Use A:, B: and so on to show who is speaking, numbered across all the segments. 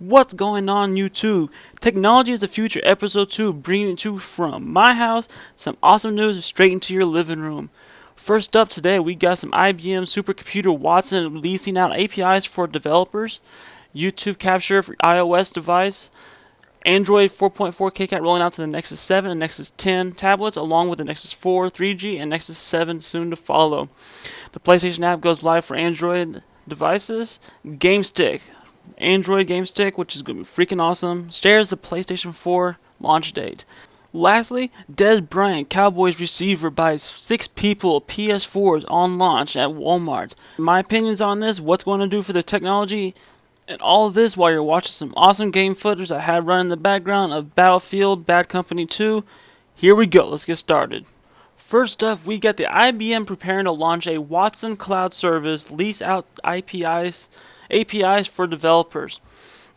A: What's going on, YouTube? Technology is the Future, Episode 2, bringing it to you from my house, some awesome news straight into your living room. First up today, we got some IBM supercomputer Watson releasing out APIs for developers, YouTube capture for iOS device, Android 4.4 KitKat rolling out to the Nexus 7 and Nexus 10 tablets, along with the Nexus 4, 3G, and Nexus 7 soon to follow. The PlayStation app goes live for Android devices. GameStick, Android GameStick, which is going to be freaking awesome, shares the PlayStation 4 launch date. Lastly, Des Bryant, Cowboys receiver, buys 6 people PS4s on launch at Walmart. My opinions on this, what's going to do for the technology, and all of this while you're watching some awesome game footage I had running in the background of Battlefield Bad Company 2. Here we go, let's get started. First up, we got the IBM preparing to launch a Watson cloud service, lease out APIs for developers.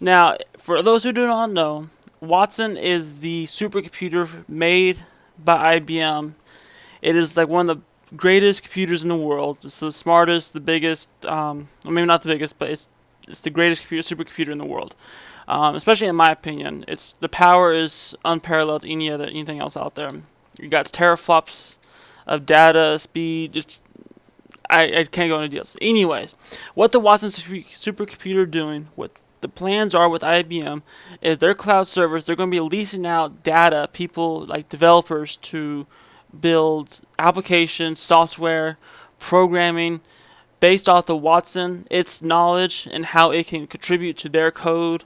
A: Now, for those who do not know, Watson is the supercomputer made by IBM. It is like one of the greatest computers in the world. It's the smartest, the biggest, well, maybe not the biggest, but it's the greatest supercomputer in the world. Especially in my opinion, the power is unparalleled to anything else out there. You got teraflops of data, speed. I can't go into details. Anyways, what the Watson supercomputer doing, what the plans are with IBM, is their cloud servers, they're going to be leasing out data, people like developers, to build applications, software, programming, based off the Watson, its knowledge, and how it can contribute to their code,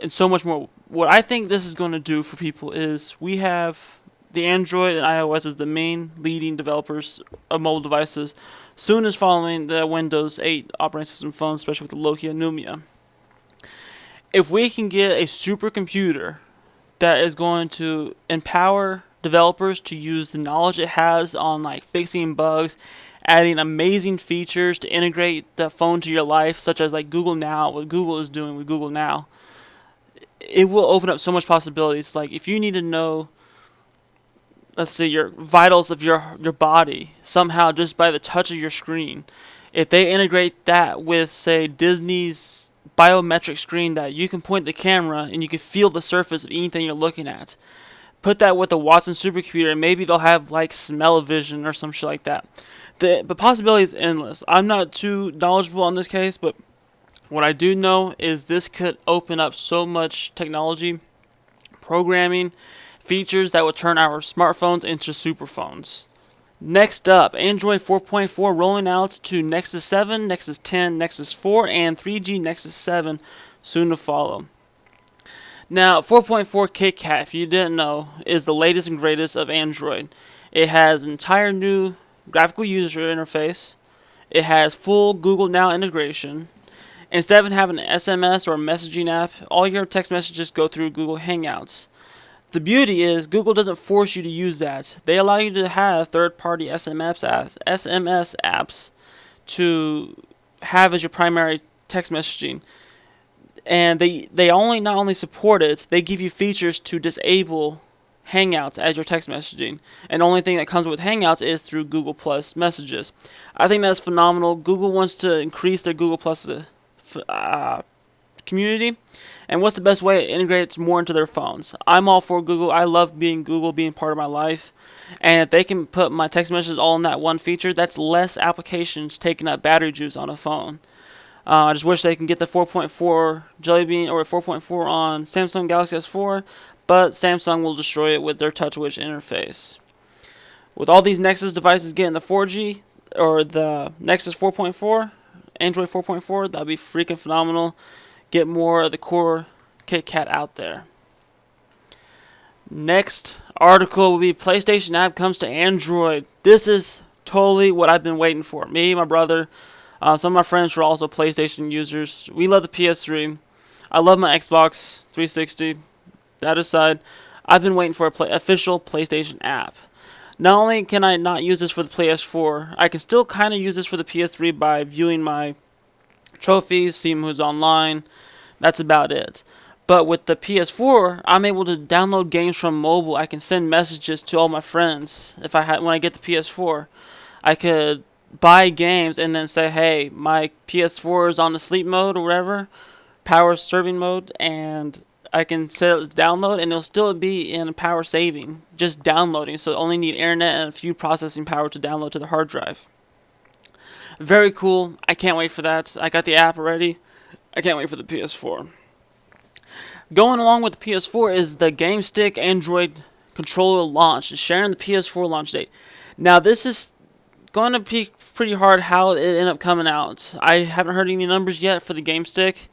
A: and so much more. What I think this is going to do for people is we have the Android and iOS as the main leading developers of mobile devices, soon as following the Windows 8 operating system phones, especially with the Nokia Lumia. If we can get a supercomputer that is going to empower developers to use the knowledge it has on like fixing bugs, adding amazing features to integrate the phone to your life, such as like Google Now, what Google is doing with Google Now, it will open up so much possibilities. Like if you need to know, let's say, your vitals of your body somehow just by the touch of your screen, if they integrate that with, say, Disney's biometric screen that you can point the camera and you can feel the surface of anything you're looking at, put that with the Watson supercomputer and maybe they'll have like smell-o-vision or some shit like that. The possibility is endless. I'm not too knowledgeable on this case, but what I do know is this could open up so much technology, programming, features that would turn our smartphones into superphones. Next up, Android 4.4 rolling out to Nexus 7, Nexus 10, Nexus 4, and 3G Nexus 7 soon to follow. Now, 4.4 KitKat, if you didn't know, is the latest and greatest of Android. It has an entire new graphical user interface. It has full Google Now integration. Instead of having an SMS or a messaging app, all your text messages go through Google Hangouts. The beauty is Google doesn't force you to use that. They allow you to have third-party SMS apps to have as your primary text messaging. And they not only support it, they give you features to disable Hangouts as your text messaging. And the only thing that comes with Hangouts is through Google Plus messages. I think that's phenomenal. Google wants to increase their Google Plus community. And what's the best way to integrate it more into their phones? I'm all for Google. I love Google being part of my life. And if they can put my text messages all in that one feature, that's less applications taking up battery juice on a phone. I just wish they can get the 4.4 Jelly Bean or 4.4 on Samsung Galaxy S4, but Samsung will destroy it with their TouchWiz interface. With all these Nexus devices getting the 4G or the Nexus 4.4, Android 4.4, that'd be freaking phenomenal. Get more of the core KitKat out there. Next article will be PlayStation app comes to Android. This is totally what I've been waiting for. Me, my brother, some of my friends were also PlayStation users. We love the PS3. I love my Xbox 360. That aside, I've been waiting for an official PlayStation app. Not only can I not use this for the PS4, I can still kind of use this for the PS3 by viewing my trophies, seeing who's online. That's about it. But with the PS4, I'm able to download games from mobile. I can send messages to all my friends when I get the PS4. I could buy games and then say, hey, my PS4 is on the sleep mode or whatever. power serving mode, and I can set it to download, and it'll still be in power saving, just downloading. So only need internet and a few processing power to download to the hard drive. Very cool. I can't wait for that. I got the app already. I can't wait for the PS4. Going along with the PS4 is the GameStick Android controller launch, sharing the PS4 launch date. Now this is going to be pretty hard how it ended up coming out. I haven't heard any numbers yet for the GameStick,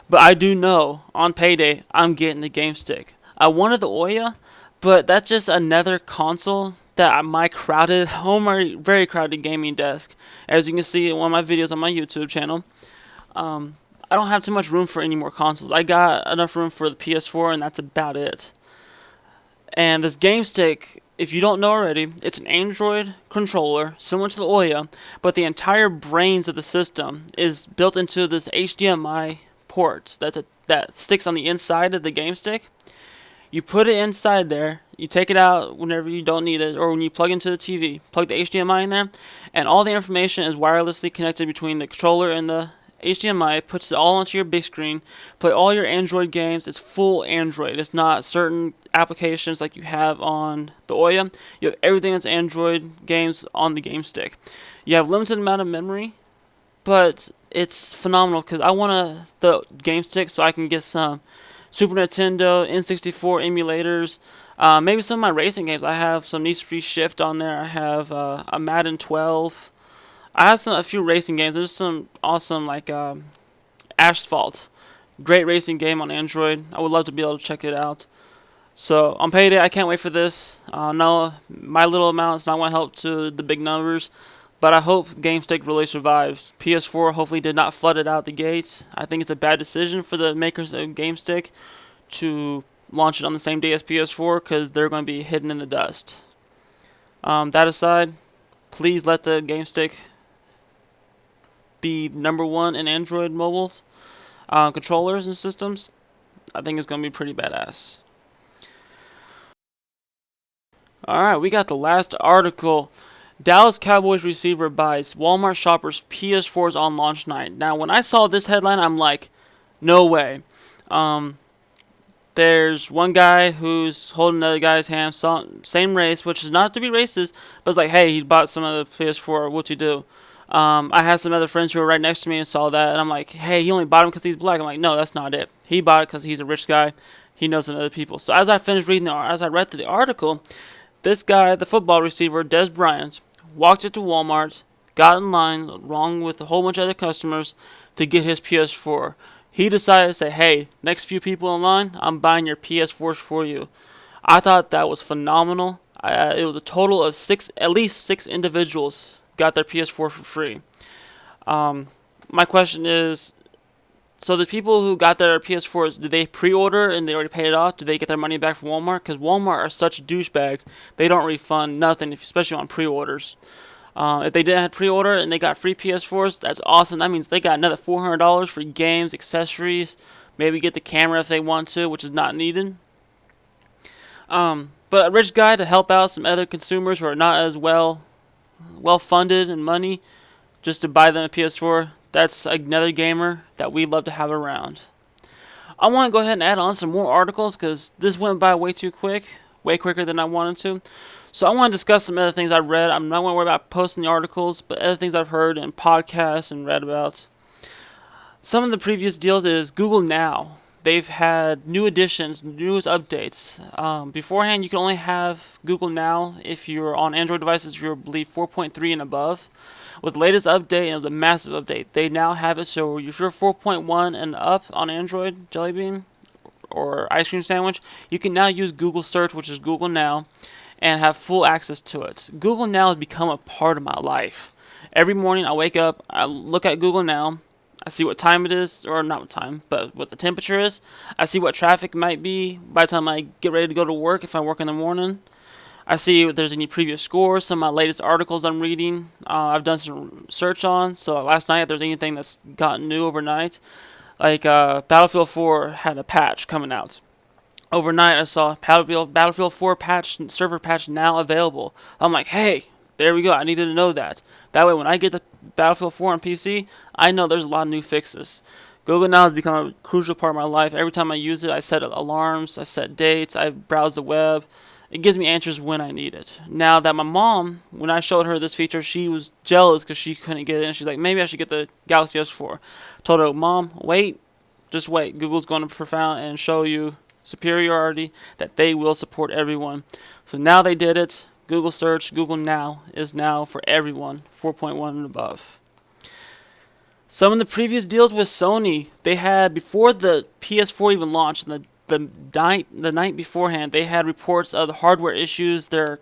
A: but I do know on payday I'm getting the GameStick. I wanted the Ouya, but that's just another console that my crowded home, or very crowded gaming desk. As you can see in one of my videos on my YouTube channel, I don't have too much room for any more consoles. I got enough room for the PS4, and that's about it. And this GameStick, if you don't know already, it's an Android controller similar to the Ouya, but the entire brains of the system is built into this HDMI port that sticks on the inside of the GameStick. You put it inside there, you take it out whenever you don't need it, or when you plug into the TV, plug the HDMI in there, and all the information is wirelessly connected between the controller and the HDMI. It puts it all onto your big screen, play all your Android games. It's full Android. It's not certain applications like you have on the Ouya. You have everything that's Android games on the GameStick. You have limited amount of memory, but it's phenomenal because I want the GameStick so I can get some Super Nintendo, N64 emulators, maybe some of my racing games. I have some Need for Speed Shift on there. I have a Madden 12. I have a few racing games. There's some awesome like Asphalt, great racing game on Android. I would love to be able to check it out. So on payday, I can't wait for this. No, my little amount is not going to help to the big numbers, but I hope GameStick really survives. PS4 hopefully did not flood it out the gates. I think it's a bad decision for the makers of GameStick to launch it on the same day as PS4 because they're going to be hidden in the dust. That aside, please let the GameStick be number one in Android mobiles, controllers and systems. I think it's going to be pretty badass. Alright, we got the last article. Dallas Cowboys receiver buys Walmart shoppers PS4s on launch night. Now, when I saw this headline, I'm like, no way. There's one guy who's holding another guy's hand, same race, which is not to be racist, but it's like, hey, he bought some of the PS4, what'd you do? I had some other friends who were right next to me and saw that, and I'm like, hey, he only bought him because he's black. I'm like, no, that's not it. He bought it because he's a rich guy. He knows some other people. So as I read through the article, this guy, the football receiver, Des Bryant, walked into Walmart, got in line along with a whole bunch of other customers to get his PS4. He decided to say, hey, next few people in line, I'm buying your PS4s for you. I thought that was phenomenal. It was a total of at least six individuals got their PS4 for free. My question is, so the people who got their PS4s, did they pre-order and they already paid it off? Do they get their money back from Walmart? Because Walmart are such douchebags. They don't refund nothing, especially on pre-orders. If they didn't have pre-order and they got free PS4s, that's awesome. That means they got another $400 for games, accessories, maybe get the camera if they want to, which is not needed. But a rich guy to help out some other consumers who are not as well funded in money, just to buy them a PS4, that's another gamer that we love to have around. I want to go ahead and add on some more articles because this went by way too quick, way quicker than I wanted to. So I want to discuss some other things I've read. I'm not going to worry about posting the articles, but other things I've heard in podcasts and read about. Some of the previous deals is Google Now. They've had new additions, newest updates. Beforehand, you could only have Google Now if you're on Android devices, you're, I believe, 4.3 and above. With the latest update, and it was a massive update, they now have it so if you're 4.1 and up on Android, Jelly Bean, or Ice Cream Sandwich, you can now use Google Search, which is Google Now, and have full access to it. Google Now has become a part of my life. Every morning I wake up, I look at Google Now, I see what time it is, or not what time, but what the temperature is. I see what traffic might be by the time I get ready to go to work if I work in the morning. I see if there's any previous scores, some of my latest articles I'm reading. I've done some search on, so last night if there's anything that's gotten new overnight, like Battlefield 4 had a patch coming out. Overnight I saw Battlefield 4 patch, server patch now available. I'm like, hey, there we go, I needed to know that. That way when I get the Battlefield 4 on PC, I know there's a lot of new fixes. Google Now has become a crucial part of my life. Every time I use it, I set alarms, I set dates, I browse the web. It gives me answers when I need it. Now that my mom, when I showed her this feature, she was jealous because she couldn't get it. And she's like, maybe I should get the Galaxy S4. Told her, Mom, wait, just wait. Google's going to profound and show you superiority that they will support everyone. So now they did it. Google Search, Google Now is now for everyone, 4.1 and above. Some of the previous deals with Sony, they had, before the PS4 even launched, the night beforehand, they had reports of the hardware issues. Their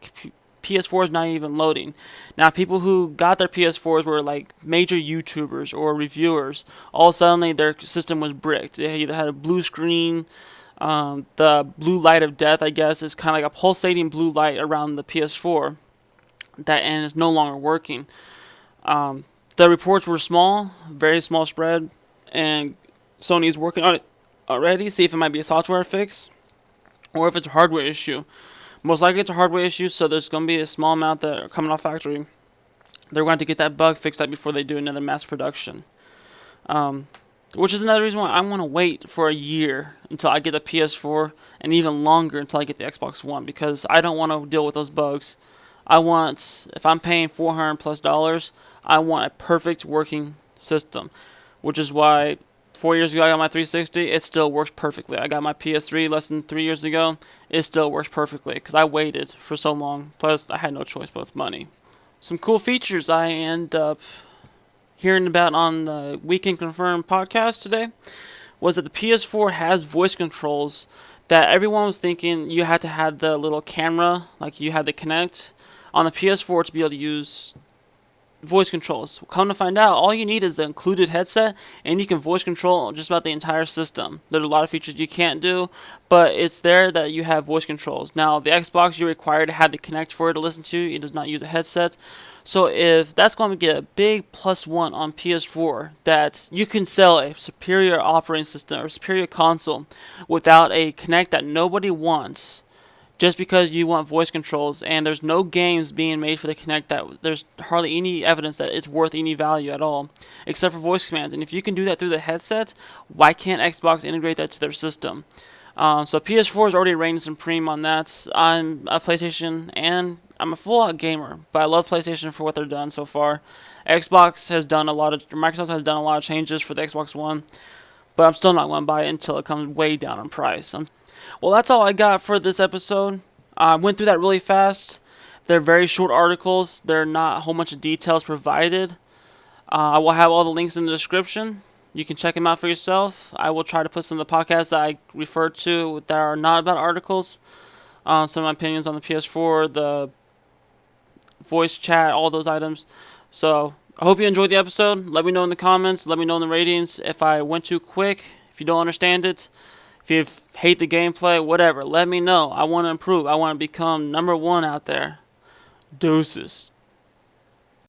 A: PS4 is not even loading. Now, people who got their PS4s were like major YouTubers or reviewers. All of a sudden, their system was bricked. They either had a blue screen, the blue light of death, I guess, is kind of like a pulsating blue light around the PS4, and it's no longer working. The reports were small, very small spread, and Sony is working on it already, see if it might be a software fix or if it's a hardware issue. Most likely it's a hardware issue, so there's going to be a small amount that are coming off factory. They're going to get that bug fixed up before they do another mass production. Which is another reason why I want to wait for a year until I get the PS4, and even longer until I get the Xbox One, because I don't want to deal with those bugs. If I'm paying $400+, I want a perfect working system, which is why 4 years ago I got my 360. It still works perfectly. I got my PS3 less than 3 years ago. It still works perfectly because I waited for so long. Plus, I had no choice but with money. Some cool features I end up hearing about on the Weekend Confirmed podcast today was that the PS4 has voice controls that everyone was thinking you had to have the little camera, like you had to connect on the PS4 to be able to use voice controls. Come to find out, all you need is the included headset, and you can voice control just about the entire system. There's a lot of features you can't do, but it's there that you have voice controls. Now, the Xbox, you're required to have the Kinect for it to listen to. It does not use a headset. So if that's going to get a big +1 on PS4, that you can sell a superior operating system or superior console without a Kinect that nobody wants, just because you want voice controls, and there's no games being made for the Kinect that there's hardly any evidence that it's worth any value at all, except for voice commands. And if you can do that through the headset, why can't Xbox integrate that to their system? So PS4 is already reigning supreme on that. I'm a PlayStation, and I'm a full-out gamer, but I love PlayStation for what they've done so far. Microsoft has done a lot of changes for the Xbox One, but I'm still not going to buy it until it comes way down in price. Well, that's all I got for this episode. I went through that really fast. They're very short articles. They're not a whole bunch of details provided. I will have all the links in the description. You can check them out for yourself. I will try to put some of the podcasts that I referred to that are not about articles. Some of my opinions on the PS4, the voice chat, all those items. So I hope you enjoyed the episode. Let me know in the comments. Let me know in the ratings if I went too quick, if you don't understand it. If you hate the gameplay, whatever, let me know. I want to improve. I want to become #1 out there. Deuces.